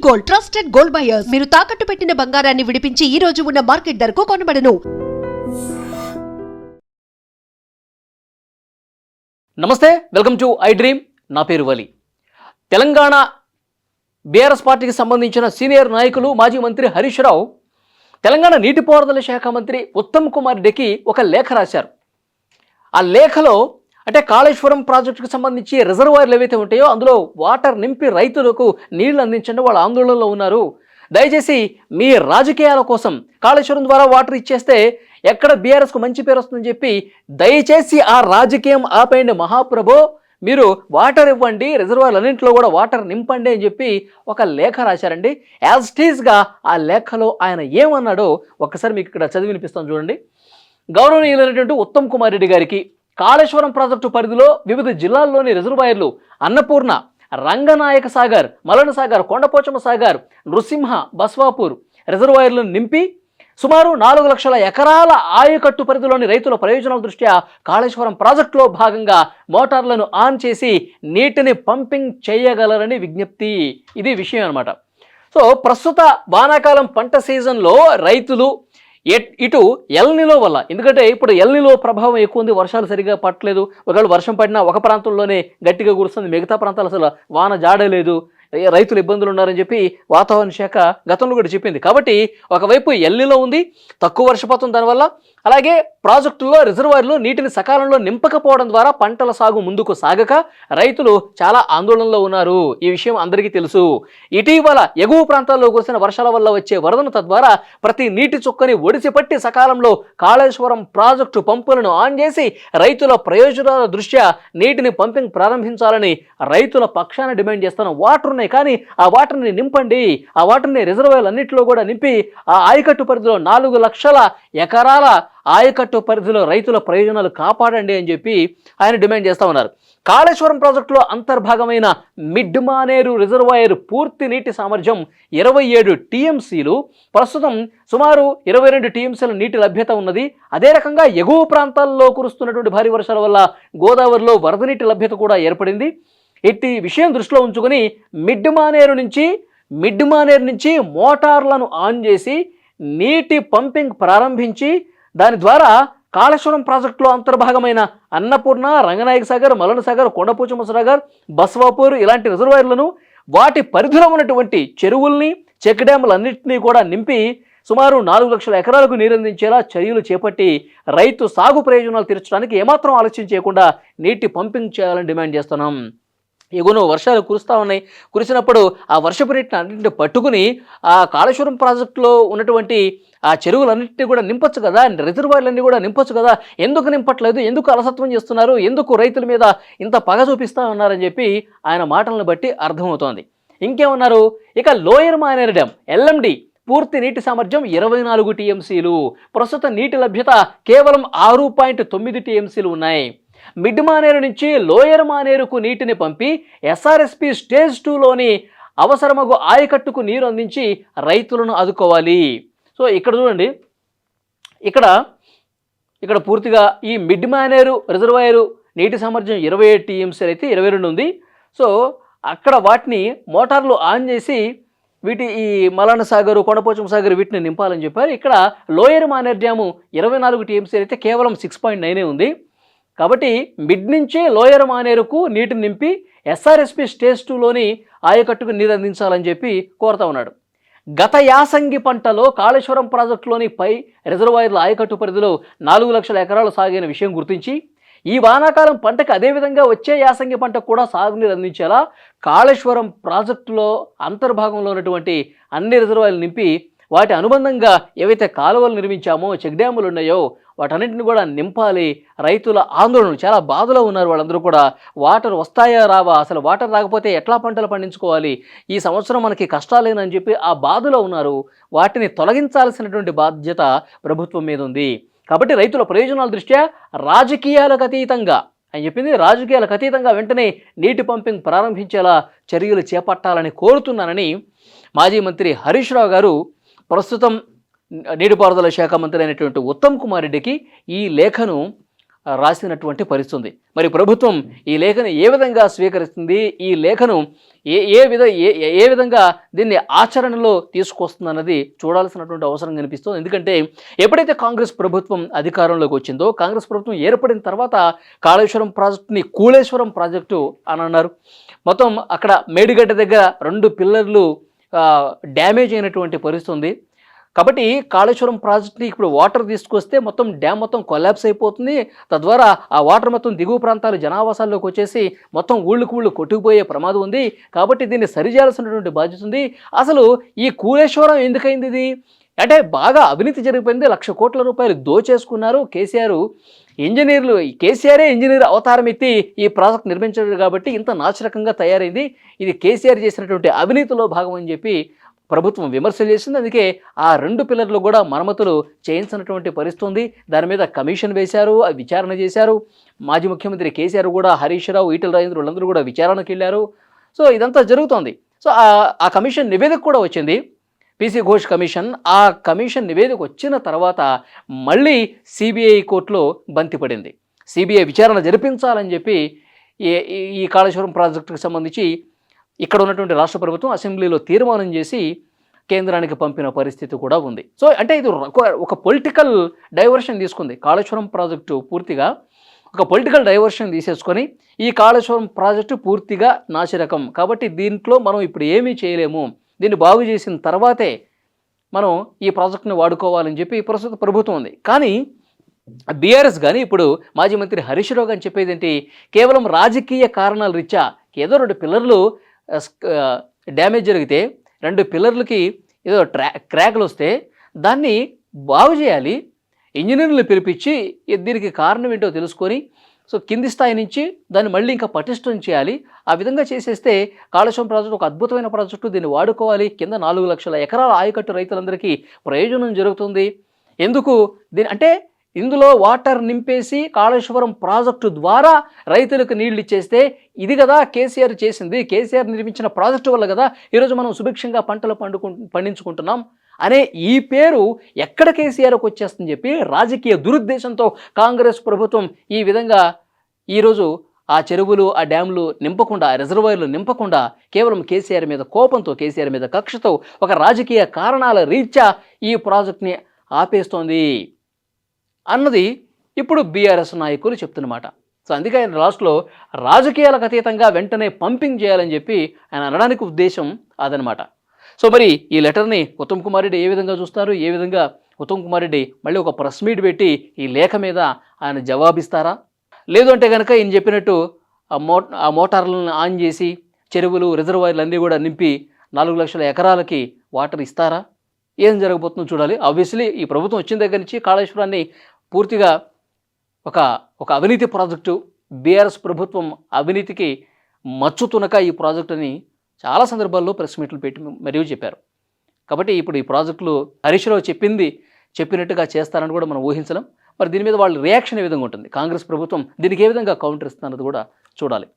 Gold, trusted gold buyers. మీరు తాకట్టు పెట్టిన బంగారాన్ని విడిపించి ఈ రోజు ఉన్న మార్కెట్ ధరకు కొనబడను. నమస్తే, వెల్కమ్ టు ఐ డ్రీమ్. నా పేరు వలి. తెలంగాణ బీఆర్ఎస్ పార్టీకి సంబంధించిన సీనియర్ నాయకులు మాజీ మంత్రి హరీష్ రావు తెలంగాణ నీటిపారుదల శాఖ మంత్రి ఉత్తమ్ కుమార్ రెడ్డికి ఒక లేఖ రాశారు. ఆ లేఖలో అంటే కాళేశ్వరం ప్రాజెక్టుకు సంబంధించి రిజర్వాయర్లు ఏవైతే ఉంటాయో అందులో వాటర్ నింపి రైతులకు నీళ్లు అందించండి, వాళ్ళు ఆందోళనలో ఉన్నారు. దయచేసి మీ రాజకీయాల కోసం కాళేశ్వరం ద్వారా వాటర్ ఇచ్చేస్తే ఎక్కడ బీఆర్ఎస్కు మంచి పేరు వస్తుందని చెప్పి దయచేసి ఆ రాజకీయం ఆపేయండి మహాప్రభో, మీరు వాటర్ ఇవ్వండి, రిజర్వాయర్లు అన్నింటిలో కూడా వాటర్ నింపండి అని చెప్పి ఒక లేఖ రాశారండి. యాజ్ టీజ్గా ఆ లేఖలో ఆయన ఏమన్నాడో ఒక్కసారి మీకు ఇక్కడ చదివి వినిపిస్తాను చూడండి. గౌరవనీయులైనటువంటి ఉత్తమ్ కుమార్ రెడ్డి గారికి కాళేశ్వరం ప్రాజెక్టు పరిధిలో వివిధ జిల్లాల్లోని రిజర్వాయర్లు అన్నపూర్ణ, రంగనాయక సాగర్, మలన సాగర్, కొండపోచమ్మ సాగర్, నృసింహ, బస్వాపూర్ రిజర్వాయర్లను నింపి సుమారు 4 లక్షల ఎకరాల ఆయకట్టు పరిధిలోని రైతుల ప్రయోజనాల దృష్ట్యా కాళేశ్వరం ప్రాజెక్టులో భాగంగా మోటార్లను ఆన్ చేసి నీటిని పంపింగ్ చేయగలరని విజ్ఞప్తి. ఇది విషయం అనమాట. సో ప్రస్తుత వానాకాలం పంట సీజన్లో రైతులు ఇటు ఎల్నిలో వల్ల, ఎందుకంటే ఇప్పుడు ఎల్నిలో ప్రభావం ఎక్కువ ఉంది, వర్షాలు సరిగా పట్టలేదు. ఒకవేళ వర్షం పడినా ఒక ప్రాంతంలోనే గట్టిగా కురుస్తుంది, మిగతా ప్రాంతాలు అసలు వాన జాడలేదు, రైతులు ఇబ్బందులు ఉన్నారని చెప్పి వాతావరణ శాఖ గతంలో కూడా చెప్పింది. కాబట్టి ఒకవైపు ఎల్నిలో ఉంది, తక్కువ వర్షపాతం దానివల్ల, అలాగే ప్రాజెక్టుల్లో రిజర్వాయర్లు నీటిని సకాలంలో నింపకపోవడం ద్వారా పంటల సాగు ముందుకు సాగక రైతులు చాలా ఆందోళనలో ఉన్నారు. ఈ విషయం అందరికీ తెలుసు. ఇటీవల ఎగువ ప్రాంతాల్లో కురిసిన వర్షాల వల్ల వచ్చే వరదను తద్వారా ప్రతి నీటి చుక్కని ఒడిసిపట్టి సకాలంలో కాళేశ్వరం ప్రాజెక్టు పంపులను ఆన్ చేసి రైతుల ప్రయోజనాల దృష్ట్యా నీటిని పంపింగ్ ప్రారంభించాలని రైతుల పక్షాన డిమాండ్ చేస్తాను. వాటర్ ఉన్నాయి కానీ ఆ వాటర్ని నింపండి, ఆ వాటర్ని రిజర్వాయర్లు అన్నింటిలో కూడా నింపి ఆ ఆయకట్టు పరిధిలో 4 లక్షల ఎకరాల ఆయకట్టు పరిధిలో రైతుల ప్రయోజనాలు కాపాడండి అని చెప్పి ఆయన డిమాండ్ చేస్తూ ఉన్నారు. కాళేశ్వరం ప్రాజెక్టులో అంతర్భాగమైన మిడ్ మానేరు రిజర్వాయర్ పూర్తి నీటి సామర్థ్యం 27 టీఎంసీలు, ప్రస్తుతం సుమారు 22 టీఎంసీల నీటి లభ్యత ఉన్నది. అదే రకంగా ఎగువ ప్రాంతాల్లో కురుస్తున్నటువంటి భారీ వర్షాల వల్ల గోదావరిలో వరద నీటి లభ్యత కూడా ఏర్పడింది. ఇట్టి విషయం దృష్టిలో ఉంచుకొని మిడ్ మానేరు నుంచి మోటార్లను ఆన్ చేసి నీటి పంపింగ్ ప్రారంభించి దాని ద్వారా కాళేశ్వరం ప్రాజెక్టులో అంతర్భాగమైన అన్నపూర్ణ, రంగనాయక సాగర్, మలన సాగర్, కొండపోచమ్మ సాగర్, బస్వాపూర్ ఇలాంటి రిజర్వాయర్లను వాటి పరిధిలో ఉన్నటువంటి చెరువుల్ని, చెక్ డ్యాములన్నింటినీ కూడా నింపి సుమారు 4 లక్షల ఎకరాలకు నీరందించేలా చర్యలు చేపట్టి రైతు సాగు ప్రయోజనాలు తీర్చడానికి ఏమాత్రం ఆలస్యం చేయకుండా నీటి పంపింగ్ చేయాలని డిమాండ్ చేస్తున్నాం. ఎగువను వర్షాలు కురుస్తూ ఉన్నాయి. కురిసినప్పుడు ఆ వర్షపు నీటిని అన్నింటిని పట్టుకుని ఆ కాళేశ్వరం ప్రాజెక్టులో ఉన్నటువంటి ఆ చెరువులన్నింటినీ కూడా నింపొచ్చు కదా, రిజర్వాయర్లన్నీ కూడా నింపొచ్చు కదా, ఎందుకు నింపట్లేదు, ఎందుకు అలసత్వం చేస్తున్నారు, ఎందుకు రైతుల మీద ఇంత పగ చూపిస్తూ ఉన్నారని చెప్పి ఆయన మాటలను బట్టి అర్థమవుతోంది. ఇంకేమన్నారు, ఇక లోయర్ మానేరు డ్యామ్ ఎల్ఎండి పూర్తి నీటి సామర్థ్యం 24 టీఎంసీలు, ప్రస్తుత నీటి లభ్యత కేవలం 6.9 టీఎంసీలు ఉన్నాయి. మిడ్ మానేరు నుంచి లోయర్ మానేరుకు నీటిని పంపి ఎస్ఆర్ఎస్పి స్టేజ్ 2లోని అవసరమగు ఆయకట్టుకు నీరు అందించి రైతులను ఆదుకోవాలి. సో ఇక్కడ చూడండి, ఇక్కడ పూర్తిగా ఈ మిడ్ మానేరు రిజర్వాయరు నీటి సామర్థ్యం 27 టీఎంసీలు అయితే 22 ఉంది. సో అక్కడ వాటిని మోటార్లు ఆన్ చేసి ఈ మలన సాగర్, కొండపోచమ్మ సాగర్ వీటిని నింపాలని చెప్పారు. ఇక్కడ లోయర్ మానేరు డ్యాము 24 టీఎంసీలు అయితే కేవలం 6.9 ఉంది. కాబట్టి మిడ్ నుంచి లోయర్ మానేరుకు నీటిని నింపి ఎస్ఆర్ఎస్పి స్టేజ్ 2లోని ఆయకట్టుకు నీరు అందించాలని చెప్పి కోరుతా ఉన్నాడు. గత యాసంగి పంటలో కాళేశ్వరం ప్రాజెక్టులోని పై రిజర్వాయర్ల ఆయకట్టు పరిధిలో 4 లక్షల ఎకరాలు సాగిన విషయం గుర్తించి ఈ వానాకాలం పంటకు అదేవిధంగా వచ్చే యాసంగి పంటకు కూడా సాగునీరు అందించేలా కాళేశ్వరం ప్రాజెక్టులో అంతర్భాగంలో ఉన్నటువంటి అన్ని రిజర్వాయర్లు నింపి వాటి అనుబంధంగా ఏవైతే కాలువలు నిర్మించామో, చెక్ డ్యాములు ఉన్నాయో వాటన్నింటిని కూడా నింపాలి. రైతుల ఆందోళనలు, చాలా బాధలో ఉన్నారు వాళ్ళందరూ కూడా. వాటర్ వస్తాయా రావా, అసలు వాటర్ రాకపోతే ఎట్లా పంటలు పండించుకోవాలి, ఈ సంవత్సరం మనకి కష్టాలేనని చెప్పి ఆ బాధలో ఉన్నారు. వాటిని తొలగించాల్సినటువంటి బాధ్యత ప్రభుత్వం మీద ఉంది. కాబట్టి రైతుల ప్రయోజనాల దృష్ట్యా రాజకీయాలకు అతీతంగా అని చెప్పింది, రాజకీయాలకు అతీతంగా వెంటనే నీటి పంపింగ్ ప్రారంభించేలా చర్యలు చేపట్టాలని కోరుతున్నానని మాజీ మంత్రి హరీష్ రావు గారు ప్రస్తుతం నీటిపారుదల శాఖ మంత్రి అయినటువంటి ఉత్తమ్ కుమార్ రెడ్డికి ఈ లేఖను రాసినటువంటి పరిస్థితి ఉంది. మరి ప్రభుత్వం ఈ లేఖను ఏ విధంగా స్వీకరిస్తుంది, ఈ లేఖను ఏ విధంగా దీన్ని ఆచరణలో తీసుకొస్తుందన్నది చూడాల్సినటువంటి అవసరం కనిపిస్తుంది. ఎందుకంటే ఎప్పుడైతే కాంగ్రెస్ ప్రభుత్వం అధికారంలోకి వచ్చిందో, కాంగ్రెస్ ప్రభుత్వం ఏర్పడిన తర్వాత కాళేశ్వరం ప్రాజెక్టుని కూలేశ్వరం ప్రాజెక్టు అని అన్నారు. మొత్తం అక్కడ మేడిగడ్డ దగ్గర 2 పిల్లర్లు డ్యామేజ్ అయినటువంటి పరిస్థితి ఉంది. కాబట్టి కాళేశ్వరం ప్రాజెక్ట్ని ఇప్పుడు వాటర్ తీసుకొస్తే మొత్తం డ్యామ్ మొత్తం కొలాప్స్ అయిపోతుంది. తద్వారా ఆ వాటర్ మొత్తం దిగువ ప్రాంతాలు జనావాసాల్లోకి వచ్చేసి మొత్తం ఊళ్ళు కొట్టుకుపోయే ప్రమాదం ఉంది. కాబట్టి దీన్ని సరిచేయాల్సినటువంటి బాధ్యత ఉంది. అసలు ఈ కూలేశ్వరం ఎందుకైంది ఇది అంటే బాగా అవినీతి జరిగిపోయింది. 1,00,000 కోట్ల రూపాయలు దోచేసుకున్నారు కేసీఆర్. కేసీఆరే ఇంజనీర్ అవతారం ఎత్తి ఈ ప్రాజెక్ట్ నిర్మించారు కాబట్టి ఇంత నాశరకంగా తయారైంది. ఇది కేసీఆర్ చేసినటువంటి అవినీతిలో భాగం అని చెప్పి ప్రభుత్వం విమర్శలు చేసింది. అందుకే ఆ 2 పిల్లర్లు కూడా మరమ్మతులు చేయించినటువంటి పరిస్థితి ఉంది. దాని మీద కమిషన్ వేశారు, విచారణ చేశారు. మాజీ ముఖ్యమంత్రి కేసీఆర్ కూడా, హరీష్ రావు, ఈటెల రాజేంద్ర వాళ్ళందరూ కూడా విచారణకు వెళ్ళారు. సో ఇదంతా జరుగుతోంది. సో ఆ కమిషన్ నివేదిక కూడా వచ్చింది, పీసీ ఘోష్ కమిషన్. ఆ కమిషన్ నివేదిక వచ్చిన తర్వాత మళ్ళీ సిబిఐ కోర్టులో బంతిపడింది. సిబిఐ విచారణ జరిపించాలని చెప్పి ఈ కాళేశ్వరం ప్రాజెక్టుకు సంబంధించి ఇక్కడ ఉన్నటువంటి రాష్ట్ర ప్రభుత్వం అసెంబ్లీలో తీర్మానం చేసి కేంద్రానికి పంపిన పరిస్థితి కూడా ఉంది. సో అంటే ఇది ఒక పొలిటికల్ డైవర్షన్ తీసుకుంది. కాళేశ్వరం ప్రాజెక్టు పూర్తిగా ఒక పొలిటికల్ డైవర్షన్ తీసేసుకొని ఈ కాళేశ్వరం ప్రాజెక్టు పూర్తిగా నాసిరకం కాబట్టి దీంట్లో మనం ఇప్పుడు ఏమీ చేయలేము, దీన్ని బాగు చేసిన తర్వాతే మనం ఈ ప్రాజెక్టును వాడుకోవాలని చెప్పి ప్రస్తుత ప్రభుత్వం ఉంది. కానీ బీఆర్ఎస్ కానీ ఇప్పుడు మాజీ మంత్రి హరీష్ రావు గారు చెప్పేది ఏంటి, కేవలం రాజకీయ కారణాల రీత్యా ఏదో 2 పిల్లర్లు డ్యామేజ్ జరిగితే 2 పిల్లర్లకి ఏదో క్రాక్లు వస్తే దాన్ని బాగు చేయాలి, ఇంజనీర్లు పిలిపించి దీనికి కారణం ఏంటో తెలుసుకొని సో కింది స్థాయి నుంచి దాన్ని మళ్ళీ ఇంకా పటిష్టం చేయాలి. ఆ విధంగా చేసేస్తే కాళేశ్వరం ప్రాజెక్టు ఒక అద్భుతమైన ప్రాజెక్టు, దీన్ని వాడుకోవాలి, కింద 4 లక్షల ఎకరాల ఆయకట్టు రైతులందరికీ ప్రయోజనం జరుగుతుంది. ఎందుకు అంటే ఇందులో వాటర్ నింపేసి కాళేశ్వరం ప్రాజెక్టు ద్వారా రైతులకు నీళ్లు ఇచ్చేస్తే ఇది కదా కేసీఆర్ చేసింది, కేసీఆర్ నిర్మించిన ప్రాజెక్టు వల్ల కదా ఈరోజు మనం సుభిక్షంగా పంటలు పండించుకుంటున్నాం అనే ఈ పేరు ఎక్కడ కేసీఆర్కి వచ్చేస్తుందని చెప్పి రాజకీయ దురుద్దేశంతో కాంగ్రెస్ ప్రభుత్వం ఈ విధంగా ఈరోజు ఆ చెరువులు, ఆ డ్యాములు నింపకుండా, రిజర్వాయర్లు నింపకుండా కేవలం కేసీఆర్ మీద కోపంతో, కేసీఆర్ మీద కక్షతో, ఒక రాజకీయ కారణాల రీత్యా ఈ ప్రాజెక్ట్ని ఆపేస్తోంది అన్నది ఇప్పుడు బీఆర్ఎస్ నాయకులు చెప్తున్నమాట. సో అందుకే ఆయన లాస్ట్లో రాజకీయాలకు అతీతంగా వెంటనే పంపింగ్ చేయాలని చెప్పి ఆయన అనడానికి ఉద్దేశం అదనమాట. సో మరి ఈ లెటర్ని ఉత్తమ్ కుమార్ రెడ్డి ఏ విధంగా చూస్తారు, ఏ విధంగా ఉత్తమ్ కుమార్ రెడ్డి మళ్ళీ ఒక ప్రెస్ మీట్ పెట్టి ఈ లేఖ మీద ఆయన జవాబిస్తారా, లేదు అంటే కనుక ఈయన చెప్పినట్టు ఆ మోటార్లను ఆన్ చేసి చెరువులు, రిజర్వాయర్లు అన్నీ కూడా నింపి 4 లక్షల ఎకరాలకి వాటర్ ఇస్తారా, ఏం జరగబోతుందో చూడాలి. ఆబ్వియస్లీ ఈ ప్రభుత్వం వచ్చిన దగ్గర నుంచి కాళేశ్వరాన్ని పూర్తిగా ఒక అవినీతి ప్రాజెక్టు, బీఆర్ఎస్ ప్రభుత్వం అవినీతికి మచ్చు తునక ఈ ప్రాజెక్టుని చాలా సందర్భాల్లో ప్రెస్ మీట్లు పెట్టి మరియు చెప్పారు. కాబట్టి ఇప్పుడు ఈ ప్రాజెక్టులు హరీష్ రావు చెప్పినట్టుగా చేస్తారని కూడా మనం ఊహించలేం. మరి దీని మీద వాళ్ళ రియాక్షన్ ఏ విధంగా ఉంటుంది, కాంగ్రెస్ ప్రభుత్వం దీనికి ఏ విధంగా కౌంటర్ ఇస్తున్నది కూడా చూడాలి.